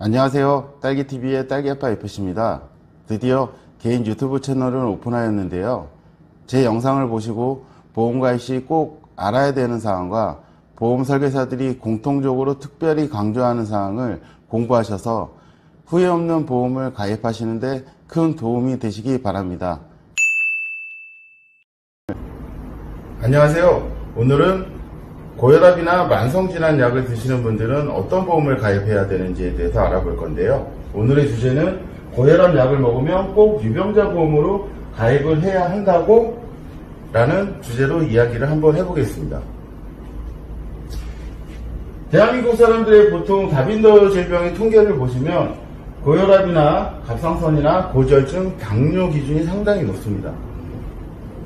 안녕하세요. 딸기TV의 딸기아빠 FC입니다. 드디어 개인 유튜브 채널을 오픈하였는데요. 제 영상을 보시고 보험가입 시 꼭 알아야 되는 사항과 보험 설계사들이 공통적으로 특별히 강조하는 사항을 공부하셔서 후회 없는 보험을 가입하시는데 큰 도움이 되시기 바랍니다. 안녕하세요. 오늘은 고혈압이나 만성질환약을 드시는 분들은 어떤 보험을 가입해야 되는지에 대해서 알아볼 건데요. 오늘의 주제는 고혈압 약을 먹으면 꼭 유병자 보험으로 가입을 해야 한다고 라는 주제로 이야기를 한번 해보겠습니다. 대한민국 사람들의 보통 다빈더 질병의 통계를 보시면 고혈압이나 갑상선이나 고지혈증, 당뇨 기준이 상당히 높습니다.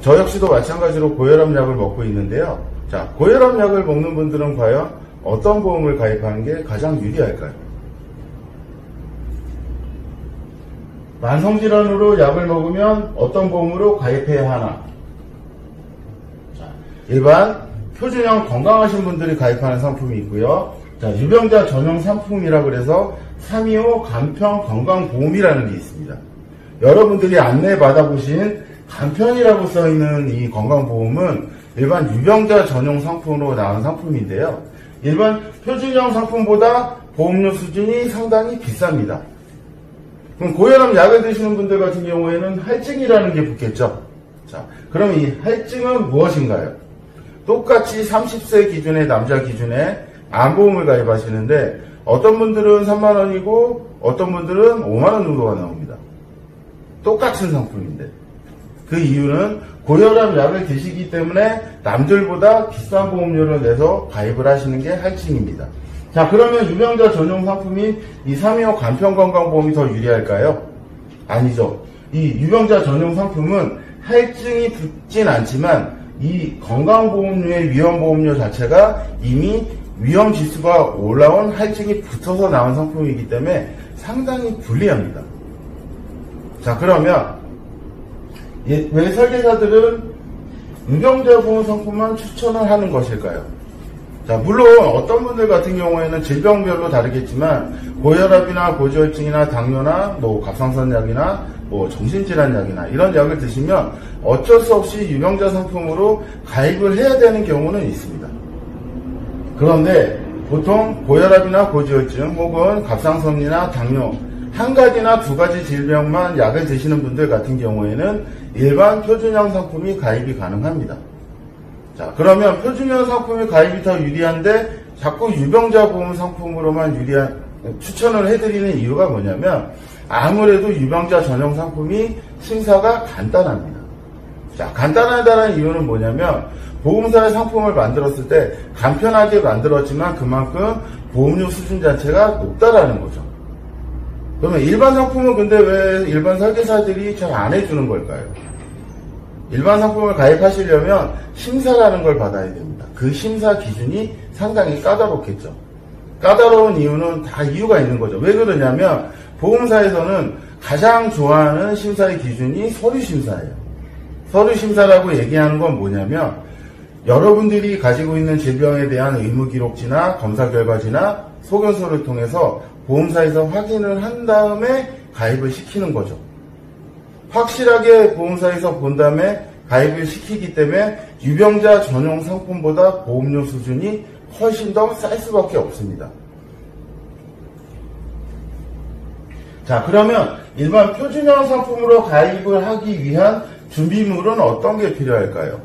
저 역시도 마찬가지로 고혈압 약을 먹고 있는데요. 자, 고혈압 약을 먹는 분들은 과연 어떤 보험을 가입하는 게 가장 유리할까요? 만성질환으로 약을 먹으면 어떤 보험으로 가입해야 하나? 자, 일반 표준형 건강하신 분들이 가입하는 상품이 있고요. 자, 유병자 전용 상품이라고 해서 325 간편 건강보험이라는 게 있습니다. 여러분들이 안내 받아보신 간편이라고 써있는 이 건강보험은 일반 유병자 전용 상품으로 나온 상품인데요. 일반 표준형 상품보다 보험료 수준이 상당히 비쌉니다. 그럼 고혈압 약을 드시는 분들 같은 경우에는 할증이라는 게 붙겠죠. 자, 그럼 이 할증은 무엇인가요? 똑같이 30세 기준의 남자 기준에 암보험을 가입하시는데 어떤 분들은 3만원이고 어떤 분들은 5만원 정도가 나옵니다. 똑같은 상품인데 그 이유는 고혈압 약을 드시기 때문에 남들보다 비싼 보험료를 내서 가입을 하시는 게 할증입니다. 자, 그러면 유병자 전용 상품인 이 325 간편건강보험이 더 유리할까요? 아니죠. 이 유병자 전용 상품은 할증이 붙진 않지만 이 건강보험료의 위험보험료 자체가 이미 위험지수가 올라온 할증이 붙어서 나온 상품이기 때문에 상당히 불리합니다. 자, 그러면 왜 설계사들은 유병자 보험 상품만 추천을 하는 것일까요? 자, 물론 어떤 분들 같은 경우에는 질병별로 다르겠지만 고혈압이나 고지혈증이나 당뇨나 갑상선 약이나 정신질환 약이나 이런 약을 드시면 어쩔 수 없이 유병자 상품으로 가입을 해야 되는 경우는 있습니다. 그런데 보통 고혈압이나 고지혈증 혹은 갑상선이나 당뇨 한 가지나 두 가지 질병만 약을 드시는 분들 같은 경우에는 일반 표준형 상품이 가입이 가능합니다. 자, 그러면 표준형 상품이 가입이 더 유리한데 자꾸 유병자 보험 상품으로만 추천을 해드리는 이유가 뭐냐면 아무래도 유병자 전용 상품이 심사가 간단합니다. 자, 간단하다는 이유는 뭐냐면 보험사의 상품을 만들었을 때 간편하게 만들었지만 그만큼 보험료 수준 자체가 높다라는 거죠. 그러면 일반 상품은 근데 왜 일반 설계사들이 잘 안 해주는 걸까요? 일반 상품을 가입하시려면 심사라는 걸 받아야 됩니다. 그 심사 기준이 상당히 까다롭겠죠. 까다로운 이유는 다 이유가 있는 거죠. 왜 그러냐면 보험사에서는 가장 좋아하는 심사의 기준이 서류심사예요. 서류심사라고 얘기하는 건 뭐냐면 여러분들이 가지고 있는 질병에 대한 의무기록지나 검사결과지나 소견서를 통해서 보험사에서 확인을 한 다음에 가입을 시키는 거죠. 확실하게 보험사에서 본 다음에 가입을 시키기 때문에 유병자 전용 상품보다 보험료 수준이 훨씬 더 쌀 수밖에 없습니다. 자, 그러면 일반 표준형 상품으로 가입을 하기 위한 준비물은 어떤 게 필요할까요?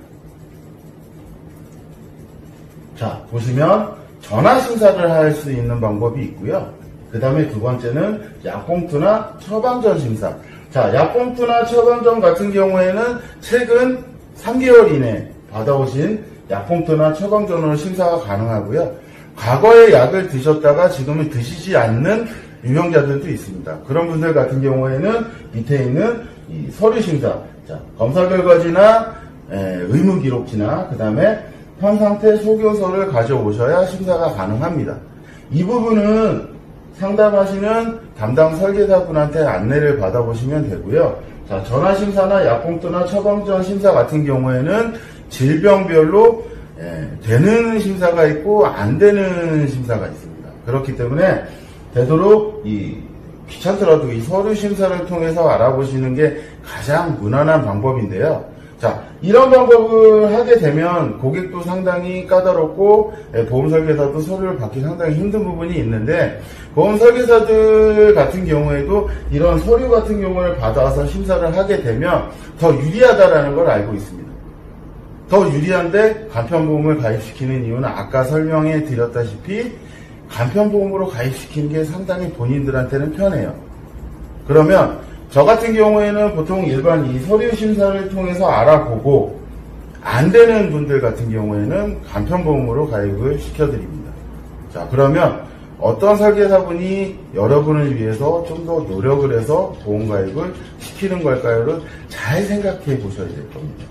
자, 보시면 전화심사를 할 수 있는 방법이 있고요. 그 다음에 두 번째는 약봉투나 처방전 심사. 자, 약봉투나 처방전 같은 경우에는 최근 3개월 이내 받아오신 약봉투나 처방전으로 심사가 가능하고요. 과거에 약을 드셨다가 지금은 드시지 않는 유병자들도 있습니다. 그런 분들 같은 경우에는 밑에 있는 이 서류 심사, 자, 검사결과지나 의무기록지나 그 다음에 현상태 소견서를 가져오셔야 심사가 가능합니다. 이 부분은 상담하시는 담당 설계사분한테 안내를 받아보시면 되고요. 자, 전화심사나 약봉투나 처방전 심사 같은 경우에는 질병별로 되는 심사가 있고 안 되는 심사가 있습니다. 그렇기 때문에 되도록 귀찮더라도 이 서류 심사를 통해서 알아보시는 게 가장 무난한 방법인데요. 자, 이런 방법을 하게 되면 고객도 상당히 까다롭고 보험 설계사도 서류를 받기 상당히 힘든 부분이 있는데, 보험 설계사들 같은 경우에도 이런 서류 같은 경우를 받아서 심사를 하게 되면 더 유리하다라는 걸 알고 있습니다. 더 유리한데 간편보험을 가입시키는 이유는 아까 설명해 드렸다시피 간편보험으로 가입시키는 게 상당히 본인들한테는 편해요. 그러면 저 같은 경우에는 보통 일반 이 서류 심사를 통해서 알아보고 안 되는 분들 같은 경우에는 간편보험으로 가입을 시켜드립니다. 자, 그러면 어떤 설계사분이 여러분을 위해서 좀 더 노력을 해서 보험 가입을 시키는 걸까요를 잘 생각해 보셔야 될 겁니다.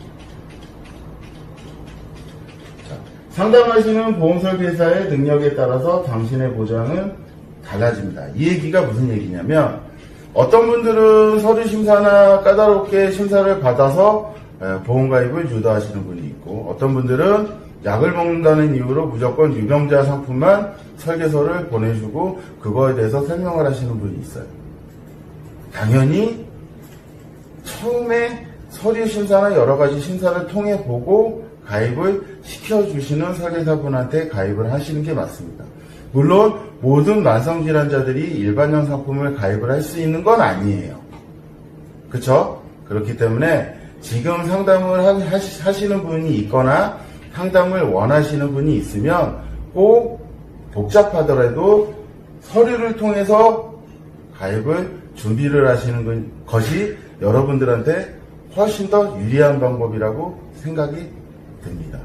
자, 상담하시는 보험 설계사의 능력에 따라서 당신의 보장은 달라집니다. 이 얘기가 무슨 얘기냐면, 어떤 분들은 서류 심사나 까다롭게 심사를 받아서 보험 가입을 유도하시는 분이 있고, 어떤 분들은 약을 먹는다는 이유로 무조건 유병자 상품만 설계서를 보내주고 그거에 대해서 설명을 하시는 분이 있어요. 당연히 처음에 서류 심사나 여러 가지 심사를 통해 보고 가입을 시켜주시는 설계사분한테 가입을 하시는 게 맞습니다. 물론 모든 만성질환자들이 일반형 상품을 가입을 할 수 있는 건 아니에요. 그쵸? 그렇기 때문에 지금 상담을 하시는 분이 있거나 상담을 원하시는 분이 있으면 꼭 복잡하더라도 서류를 통해서 가입을 준비를 하시는 것이 여러분들한테 훨씬 더 유리한 방법이라고 생각이 듭니다.